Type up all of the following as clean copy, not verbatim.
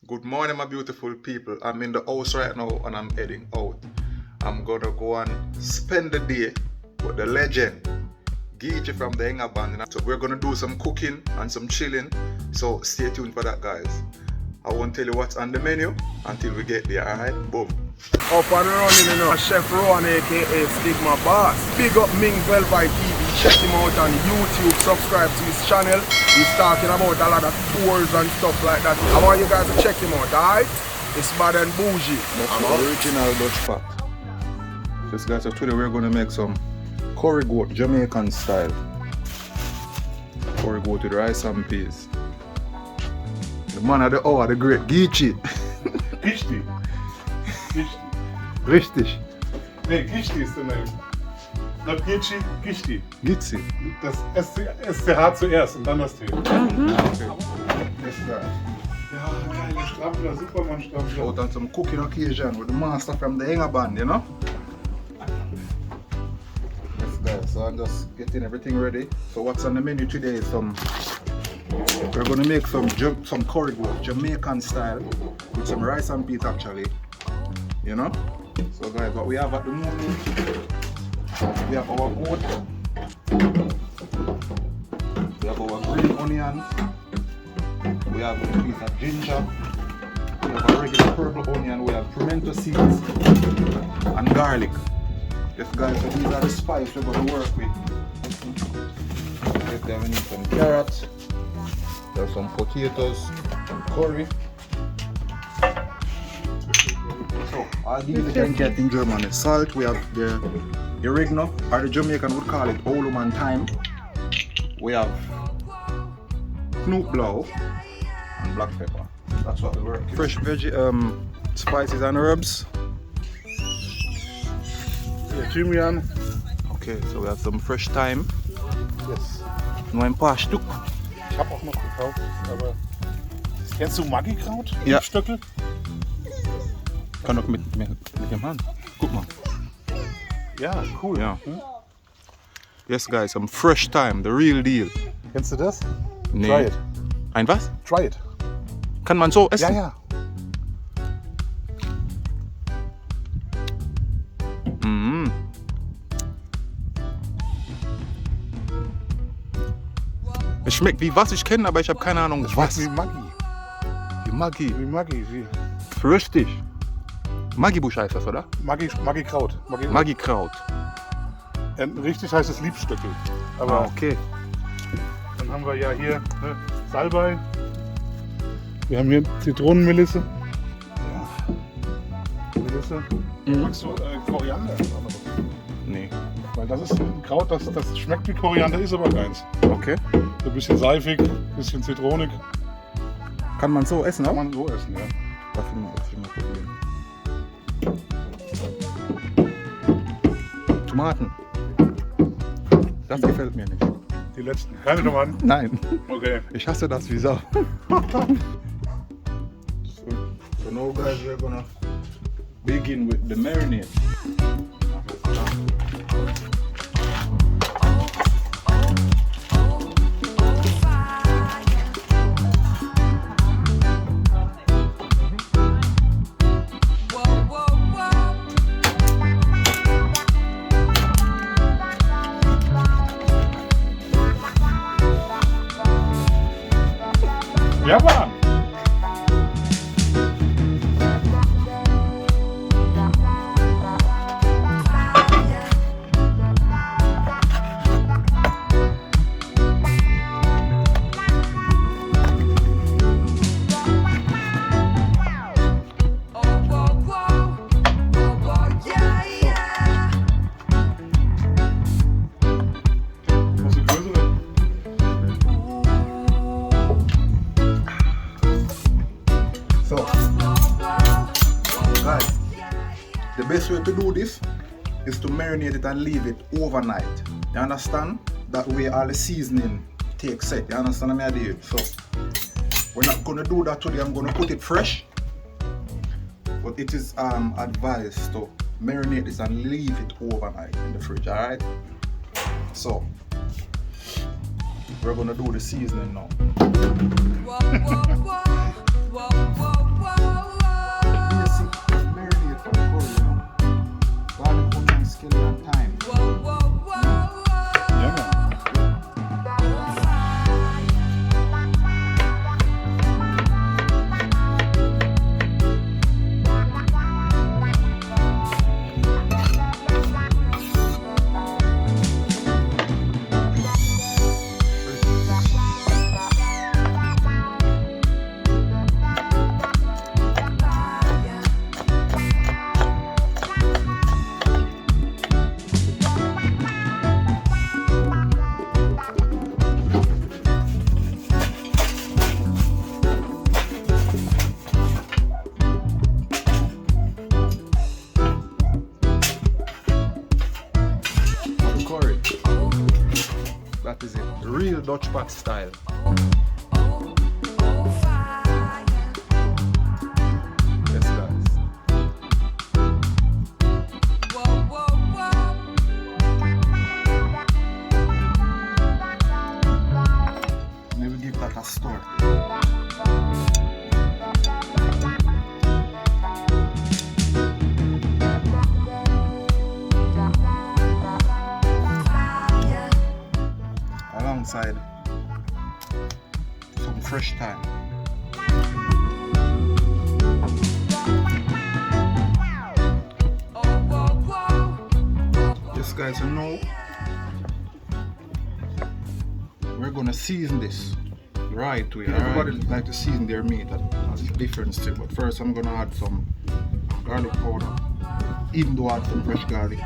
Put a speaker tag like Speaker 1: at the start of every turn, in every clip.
Speaker 1: Good morning, my beautiful people. I'm in the house right now and I'm heading out. I'm gonna go and spend the day with the legend, Gischtie from the Hänger band. So we're gonna do some cooking and some chilling. So stay tuned for that, guys. I won't tell you what's on the menu until we get there, alright? Boom.
Speaker 2: Up and running, you know, Chef Rowan aka Stigma Boss. Big up Ming 12 by TV. Check him out on YouTube, subscribe to his channel. He's talking about a lot of tours and stuff like that. I want you guys to check him out, alright? It's bad and bougie.
Speaker 1: That's the original Dutch pot. Just guys, so today we're gonna make some curry goat, Jamaican style. Curry goat with rice and peas. The man of the hour, the great Gischtie.
Speaker 2: Gischtie.
Speaker 1: Richtig.
Speaker 2: Nee, Gischtie ist der Name. Not Gischtie, Gischtie.
Speaker 1: Gischtie.
Speaker 2: Das SCH zuerst und dann das T.
Speaker 1: Okay. Yes, guys.
Speaker 2: Ja, geile Strampler, Superman-Strampler.
Speaker 1: Out on some cooking occasion with the master from the Hänger band, you know? Yes, guys. So I'm just getting everything ready. So what's on the menu today is we're gonna make some curry goat, Jamaican style, with some rice and peas actually. You know? So guys, what we have at the moment, we have our goat, we have our green onions, we have a piece of ginger, we have a regular purple onion, we have pimento seeds and garlic. Yes guys, so these are the spices we're going to work with. Yes, then we need some carrots, there's some potatoes, curry. So all these you can get in Germany. Salt, we have the oregano, or the Jamaican would call it olum and thyme. We have knoblauch and black pepper. That's what we work with. Fresh veggie spices and herbs.
Speaker 2: Ja, Thymian.
Speaker 1: Okay, so we have some fresh thyme.
Speaker 2: Yes.
Speaker 1: Nur ein paar Stück.
Speaker 2: Ich habe auch noch gekauft, aber kennst du Maggi-Kraut?
Speaker 1: Ja.
Speaker 2: Stöckel?
Speaker 1: Kann doch mit dem Hand. Guck mal.
Speaker 2: Ja, cool.
Speaker 1: Ja. Yes guys, some fresh thyme, the real deal.
Speaker 2: Kennst du das?
Speaker 1: Nee.
Speaker 2: Try it.
Speaker 1: Ein was?
Speaker 2: Try it.
Speaker 1: Kann man so essen?
Speaker 2: Ja, ja.
Speaker 1: Mhm. Es schmeckt wie was ich kenne, aber ich habe keine Ahnung was.
Speaker 2: Wie Maggi.
Speaker 1: Wie Maggi.
Speaker 2: Wie Maggi. Wie
Speaker 1: Richtig. Maggi-Busch heißt das, oder?
Speaker 2: Maggi-Kraut.
Speaker 1: Maggi-Kraut.
Speaker 2: Richtig heißt es Liebstöckel. Aber
Speaker 1: okay.
Speaker 2: dann haben wir ja hier Salbei. Wir haben hier Zitronenmelisse. Ja. Melisse. Magst du Koriander?
Speaker 1: Nee.
Speaker 2: Weil das ist ein Kraut, das schmeckt wie Koriander, ist aber keins.
Speaker 1: Okay.
Speaker 2: So ein bisschen seifig, ein bisschen zitronig.
Speaker 1: Kann man so essen,
Speaker 2: Kann
Speaker 1: auch?
Speaker 2: man so essen, ja.
Speaker 1: Das will ich mal probieren. Tomaten. Das gefällt mir nicht.
Speaker 2: Die letzten. Keine Tomaten?
Speaker 1: Nein.
Speaker 2: Okay.
Speaker 1: Ich hasse das wie Sau. So now guys, we're gonna begin with the marinade.
Speaker 2: Ja, Mann!
Speaker 1: The best way to do this is to marinate it and leave it overnight. You understand? That way all the seasoning takes set. You understand what I mean? So we're not gonna do that today. I'm gonna put it fresh. But it is advised to marinate this and leave it overnight in the fridge, alright? So we're gonna do the seasoning now. That is it. Real Dutch pot style. Yes, guys. Maybe give that a stir. Alongside some fresh thyme. Yes, guys, so now we're gonna season this the right way. Everybody like to season their meat, that's a different still. But first I'm gonna add some garlic powder, even though I add some fresh garlic,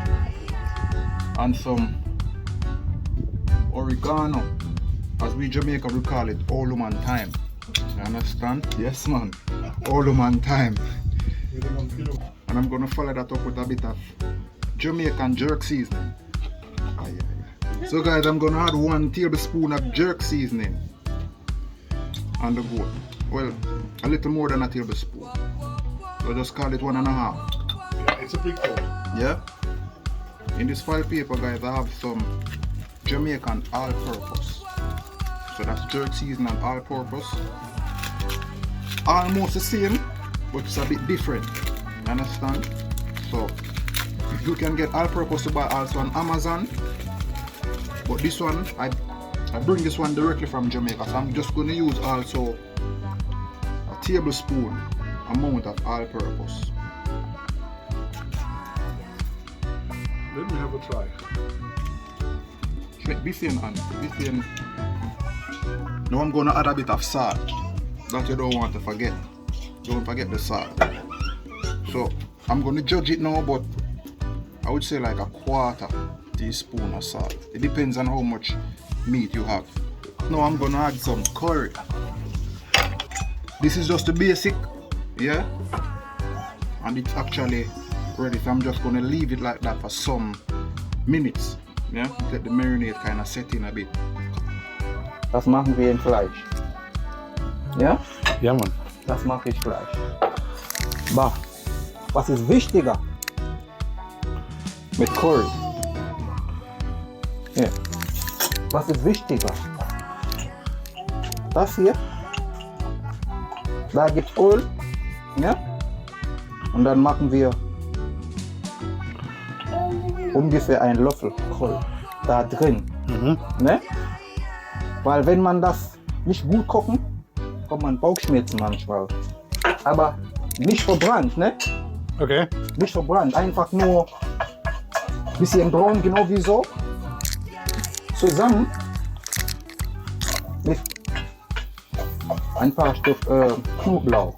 Speaker 1: and some oregano, as we Jamaica we call it old man thyme. You understand? Yes, man, old man thyme. And I'm gonna follow that up with a bit of Jamaican jerk seasoning. So guys, I'm gonna add 1 tablespoon of jerk seasoning on the goat. Well, a little more than a tablespoon. So just call it 1.5.
Speaker 2: Yeah, it's a big pot.
Speaker 1: Yeah. In this file paper, guys, I have some Jamaican all-purpose. So that's jerk seasoning and all-purpose. Almost the same, but it's a bit different. You understand? So you can get all-purpose to buy also on Amazon. But this one, I bring this one directly from Jamaica, so I'm just going to use also a tablespoon amount of all-purpose.
Speaker 2: Let me have a try.
Speaker 1: Now I'm going to add a bit of salt that you don't want to forget. Don't forget the salt. So I'm going to judge it now, but I would say like a 1/4 teaspoon of salt. It depends on how much meat you have. Now I'm going to add some curry. This is just the basic, yeah? And it's actually ready, so I'm just going to leave it like that for some minutes. Ja, let the marinade kind of set in a bit. Das machen wir in Fleisch. Ja?
Speaker 2: Ja, Mann.
Speaker 1: Das mache ich gleich. Bah, was ist wichtiger? Mit Curry. Ja. Was ist wichtiger? Das hier. Da gibt's Öl. Ja? Und dann machen wir ungefähr einen Löffel Kohl da drin. Ne? Weil wenn man das nicht gut kochen, kommt man Bauchschmerzen manchmal. Aber nicht verbrannt, ne?
Speaker 2: Okay.
Speaker 1: Nicht verbrannt, einfach nur ein bisschen braun, genau wie so. Zusammen mit ein paar Stück Knoblauch.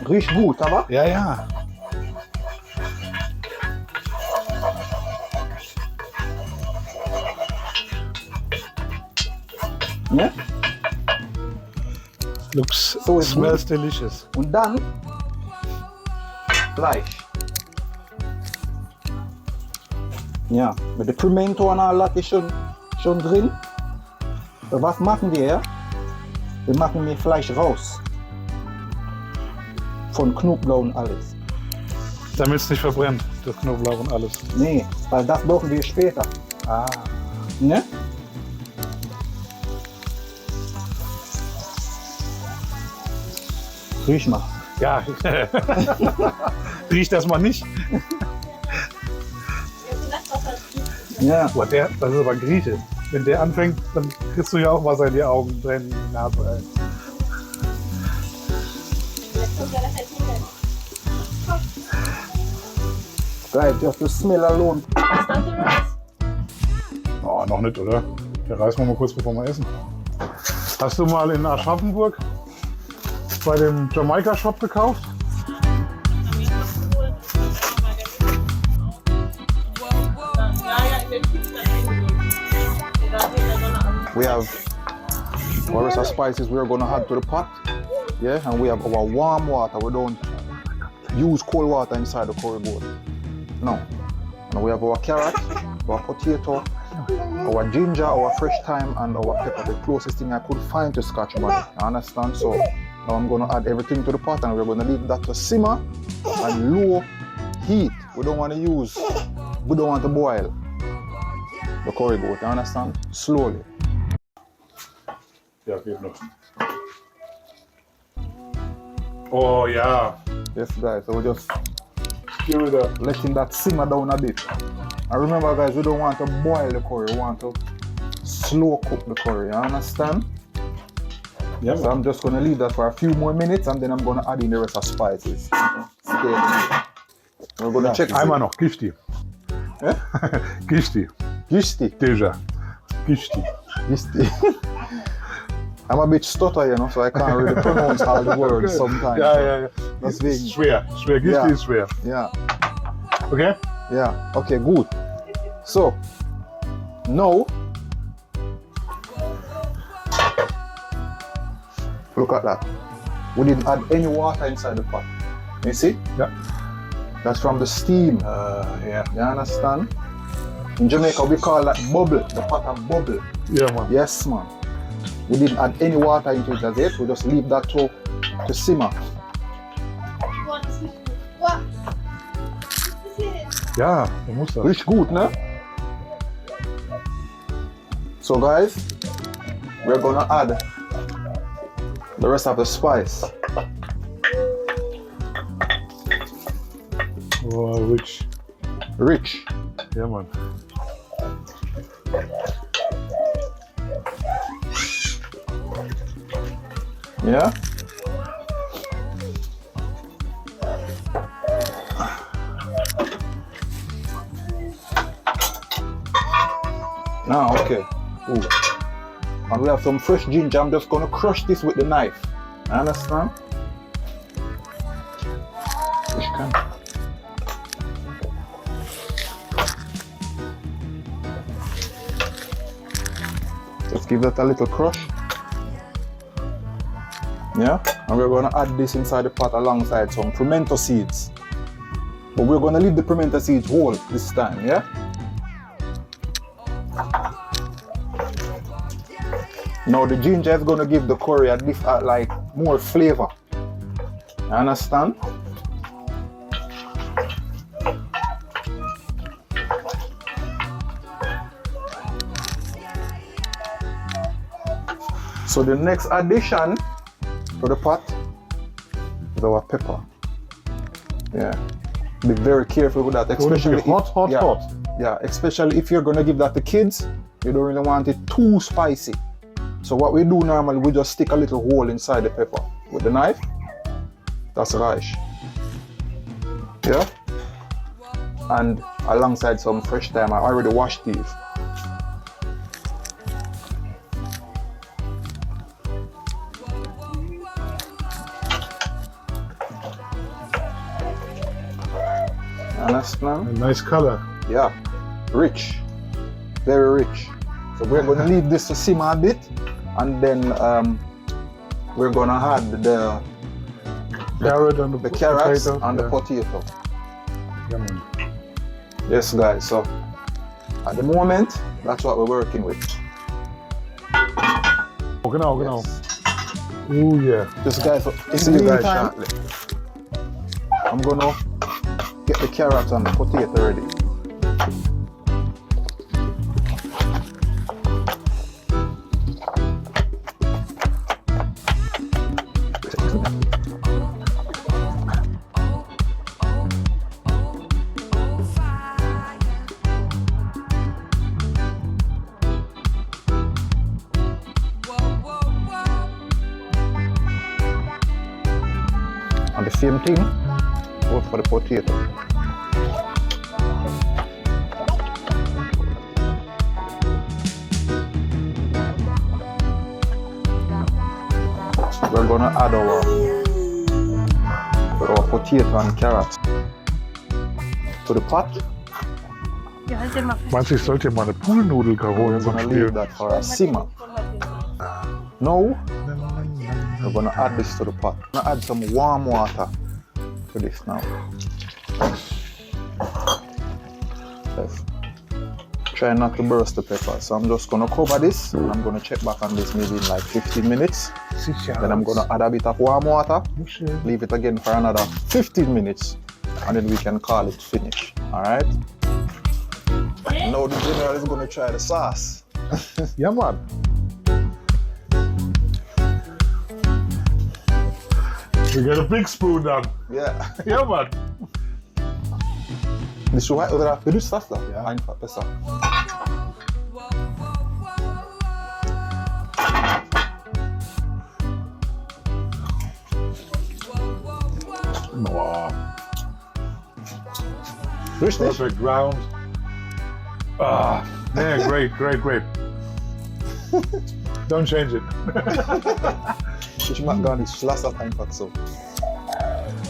Speaker 1: Riecht gut, aber?
Speaker 2: Ja, ja.
Speaker 1: Ne?
Speaker 2: Looks,
Speaker 1: So
Speaker 2: smells delicious.
Speaker 1: Und dann Fleisch. Ja, mit der Pimento und alles ist schon drin. So, was machen wir? Wir machen mir Fleisch raus. Von Knoblauch und alles.
Speaker 2: Damit es nicht verbrennt, das Knoblauch und alles.
Speaker 1: Nee, weil das brauchen wir später.
Speaker 2: Ah.
Speaker 1: Ne? Riech mal.
Speaker 2: Ja. Riecht das mal nicht?
Speaker 1: Ja.
Speaker 2: Boah, das ist aber Grieche. Wenn der anfängt, dann kriegst du ja auch Wasser in die Augen, brennen in die Nase.
Speaker 1: Geil, just to smell alone.
Speaker 2: Oh, noch nicht, oder? Der reißen wir mal kurz, bevor wir essen. Hast du mal in Aschaffenburg bei dem Jamaika-Shop gekauft?
Speaker 1: We have various spices we're gonna add to the pot. Yeah, and we have our warm water. We don't use cold water inside the curry bowl. No. Now we have our carrot, our potato, our ginger, our fresh thyme, and our pepper. The closest thing I could find to scotch bonnet. You understand? So now I'm going to add everything to the pot and we're going to leave that to simmer and low heat. We don't want to boil the curry goat. You understand? Slowly.
Speaker 2: Ja, geht noch. Oh ja.
Speaker 1: Yes, guys. So we just
Speaker 2: Give it up.
Speaker 1: letting that simmer down a bit. And remember, guys, we don't want to boil the curry. We want to slow cook the curry. You understand?
Speaker 2: Ja,
Speaker 1: So I'm just going to leave that for a few more minutes and then I'm going to add in the rest of spices. Stay. We're going to check.
Speaker 2: einmal noch, Gischtie.
Speaker 1: Eh?
Speaker 2: Gischtie.
Speaker 1: Gischtie.
Speaker 2: Déjà. Gischtie.
Speaker 1: Gischtie. I'm a bit stutter, you know, so I can't really pronounce all the words sometimes.
Speaker 2: Ja.
Speaker 1: Deswegen.
Speaker 2: Schwer. Gischtie
Speaker 1: Ja.
Speaker 2: ist schwer.
Speaker 1: Yeah.
Speaker 2: Okay?
Speaker 1: Yeah. Okay, good. So, now, look at that. We didn't add any water inside the pot. You see?
Speaker 2: Ja.
Speaker 1: That's from the steam.
Speaker 2: Ja.
Speaker 1: You understand? In Jamaica, we call that bubble, the pot of bubble.
Speaker 2: Ja, Mann.
Speaker 1: Yes, man. We didn't add any water into it as yet. We just leave that to simmer.
Speaker 2: Ja, du musst das.
Speaker 1: Riecht gut, ne? So, guys, we're gonna add the rest of the spice.
Speaker 2: Oh, rich.
Speaker 1: Rich.
Speaker 2: Ja, Mann.
Speaker 1: Yeah? Now, okay. Ooh. And we have some fresh ginger. I'm just gonna crush this with the knife. You understand? Which kind? Just give that a little crush. Yeah, and we're going to add this inside the pot alongside some pimento seeds. But we're going to leave the pimento seeds whole this time, yeah? Now the ginger is going to give the curry a like more flavor. You understand? So the next addition to the pot is our pepper. Yeah. Be very careful with that, especially
Speaker 2: hot.
Speaker 1: Yeah, especially if you're gonna give that to kids, you don't really want it too spicy. So what we do normally, we just stick a little hole inside the pepper with the knife. That's right. Yeah. And alongside some fresh thyme, I already washed these. Understand?
Speaker 2: A nice color.
Speaker 1: Yeah, rich, very rich. So we're going to leave this to simmer a bit, and then we're going to add the
Speaker 2: Carrot and
Speaker 1: the carrots
Speaker 2: potato.
Speaker 1: and the potato.
Speaker 2: Ja, Mann.
Speaker 1: Yes, guys. So at the moment, that's what we're working with.
Speaker 2: Oh, genau.
Speaker 1: Yes.
Speaker 2: Oh, yeah.
Speaker 1: Just guys,
Speaker 2: See you guys shortly.
Speaker 1: I'm gonna get the carrots and the potato ready. And the same thing goes for the potato. We're gonna add our potato and carrots to the pot.
Speaker 2: Meinst du, ich sollte dir mal eine Poolnudel-Karone
Speaker 1: We're gonna leave that for a simmer. Now, we're gonna add this to the pot. I'm gonna add some warm water to this now. chef. Try not to burst the pepper. So I'm just gonna cover this and I'm gonna check back on this maybe in like 15 minutes. Then I'm gonna add a bit of warm water, leave it again for another 15 minutes, and then we can call it finished. Alright? Now the general is gonna try the sauce.
Speaker 2: Yeah, man. We got a big spoon now.
Speaker 1: Yeah.
Speaker 2: Ja, man.
Speaker 1: Bist du weit oder willst du das da? Ja. Einfach besser.
Speaker 2: Wow.
Speaker 1: Richtig?
Speaker 2: Perfect ground. Ah, man, great. Don't change it.
Speaker 1: Ich mag gar nicht, ich lasse das einfach so.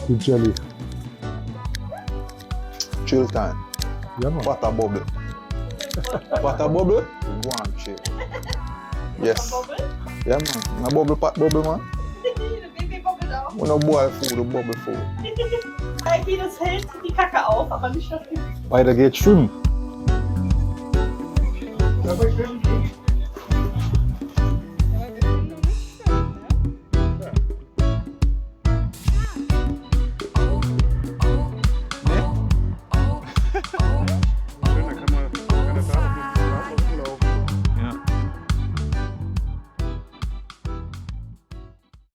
Speaker 2: Die Jelly.
Speaker 1: Chill time.
Speaker 2: Ja, man.
Speaker 1: Water bubble. Water bubble? Go and chill. Yes. Ja, man. Na bubble pot bubble, man.
Speaker 3: Der Baby bobbelt auch.
Speaker 1: Und no boil food, no bubble food.
Speaker 3: Irgendwie das hält die Kacke auf, aber nicht das Gewicht.
Speaker 1: Weiter geht's schwimmen.
Speaker 2: Ja, aber ich will